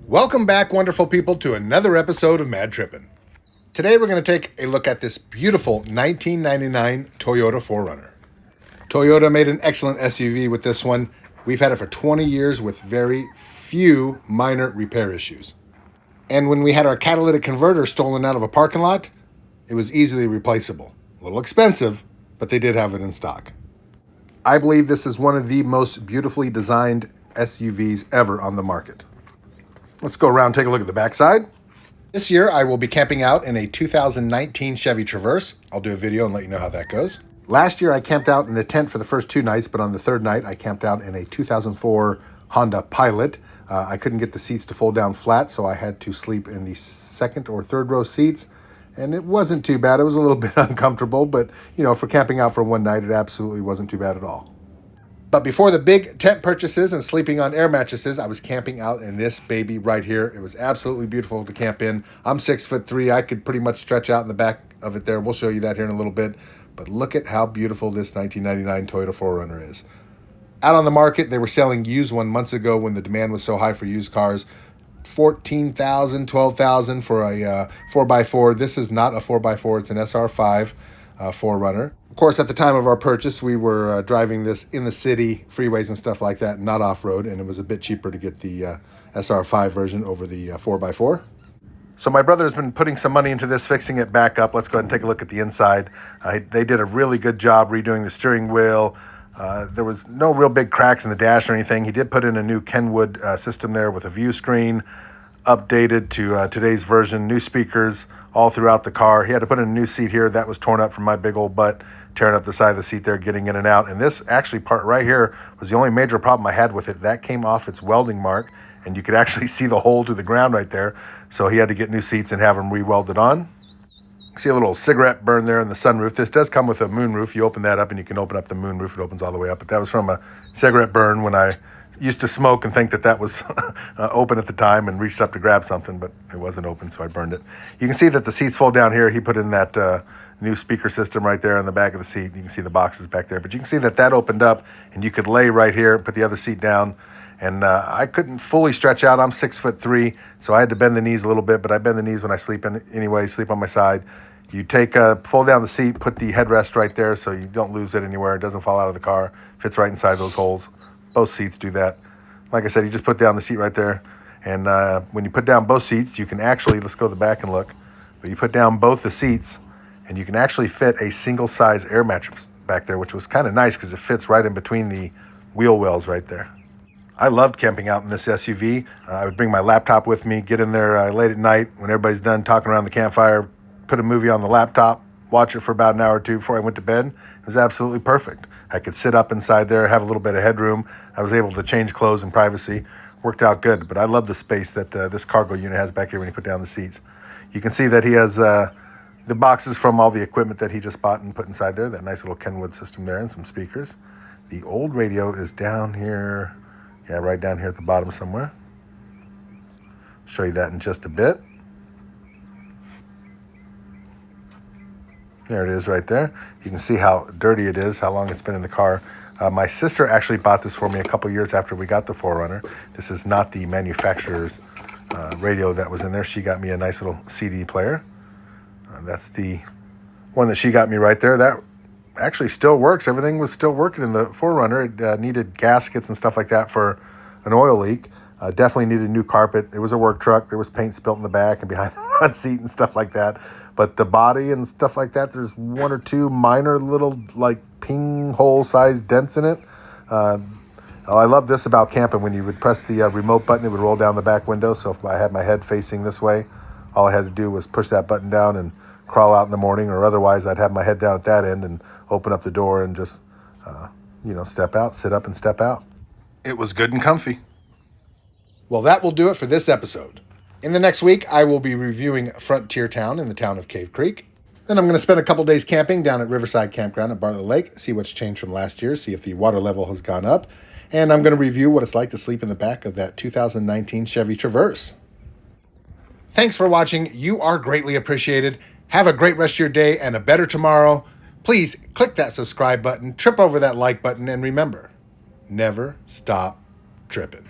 Welcome back, wonderful people, to another episode of Mad Trippin'. Today we're going to take a look at this beautiful 1999 Toyota 4Runner. Toyota made an excellent SUV with this one. We've had it for 20 years with very few minor repair issues. And when we had our catalytic converter stolen out of a parking lot, it was easily replaceable. A little expensive, but they did have it in stock. I believe this is one of the most beautifully designed SUVs ever on the market. Let's go around and take a look at the backside. This year, I will be camping out in a 2019 Chevy Traverse. I'll do a video and let you know how that goes. Last year, I camped out in a tent for the first 2 nights, but on the third night, I camped out in a 2004 Honda Pilot. I couldn't get the seats to fold down flat, so I had to sleep in the second or third row seats, and it wasn't too bad. It was a little bit uncomfortable, but for camping out for one night, it absolutely wasn't too bad at all. But before the big tent purchases and sleeping on air mattresses, I was camping out in this baby right here. It was absolutely beautiful to camp in. I'm 6'3". I could pretty much stretch out in the back of it there. We'll show you that here in a little bit. But look at how beautiful this 1999 Toyota 4Runner is. Out on the market, they were selling used one months ago when the demand was so high for used cars. $14,000, $12,000 for a 4x4. This is not a 4x4. It's an SR5 4Runner. Of course, at the time of our purchase, we were driving this in the city, freeways and stuff like that, not off-road, and it was a bit cheaper to get the SR5 version over the 4x4. So my brother has been putting some money into this, fixing it back up. Let's go ahead and take a look at the inside. They did a really good job redoing the steering wheel. There was no real big cracks in the dash or anything. He did put in a new Kenwood system there with a view screen, updated to today's version, new speakers all throughout the car. He had to put in a new seat here. That was torn up from my big old butt, tearing up the side of the seat there, getting in and out. And this actually part right here was the only major problem I had with it. That came off its welding mark, and you could actually see the hole to the ground right there. So he had to get new seats and have them re-welded on. See a little cigarette burn there in the sunroof. This does come with a moonroof. You open that up and you can open up the moonroof. It opens all the way up. But that was from a cigarette burn when I used to smoke and think that was open at the time and reached up to grab something, but it wasn't open, so I burned it. You can see that the seats fold down here. He put in that new speaker system right there in the back of the seat. You can see the boxes back there, but you can see that opened up and you could lay right here and put the other seat down. And I couldn't fully stretch out. I'm 6'3", so I had to bend the knees a little bit, but I bend the knees when I sleep anyway, sleep on my side. You fold down the seat, put the headrest right there so you don't lose it anywhere. It doesn't fall out of the car. Fits right inside those holes. Both seats do that. Like I said, you just put down the seat right there. And when you put down both seats, you can actually, let's go to the back and look, but you put down both the seats and you can actually fit a single size air mattress back there, which was kind of nice because it fits right in between the wheel wells right there. I loved camping out in this SUV. I would bring my laptop with me, get in there late at night when everybody's done talking around the campfire, put a movie on the laptop, watch it for about an hour or two before I went to bed. It was absolutely perfect. I could sit up inside there, have a little bit of headroom. I was able to change clothes in privacy. Worked out good, but I love the space that this cargo unit has back here when you put down the seats. You can see that he has the boxes from all the equipment that he just bought and put inside there, that nice little Kenwood system there and some speakers. The old radio is down here, right down here at the bottom somewhere. Show you that in just a bit. There it is right there. You can see how dirty it is, how long it's been in the car. My sister actually bought this for me a couple years after we got the 4Runner. This is not the manufacturer's radio that was in there. She got me a nice little CD player. That's the one that she got me right there. That actually still works. Everything was still working in the 4Runner. It needed gaskets and stuff like that for an oil leak. Definitely needed new carpet. It was a work truck. There was paint spilt in the back and behind the front seat and stuff like that. But the body and stuff like that, there's one or two minor little like ping hole sized dents in it. I love this about camping. When you would press the remote button, it would roll down the back window. So if I had my head facing this way, all I had to do was push that button down and crawl out in the morning, or otherwise I'd have my head down at that end and open up the door and just, step out, sit up and step out. It was good and comfy. Well, that will do it for this episode. In the next week, I will be reviewing Frontier Town in the town of Cave Creek. Then I'm going to spend a couple days camping down at Riverside Campground at Bartlett Lake, see what's changed from last year, see if the water level has gone up, and I'm going to review what it's like to sleep in the back of that 2019 Chevy Traverse. Thanks for watching. You are greatly appreciated. Have a great rest of your day and a better tomorrow. Please click that subscribe button, trip over that like button, and remember, never stop tripping.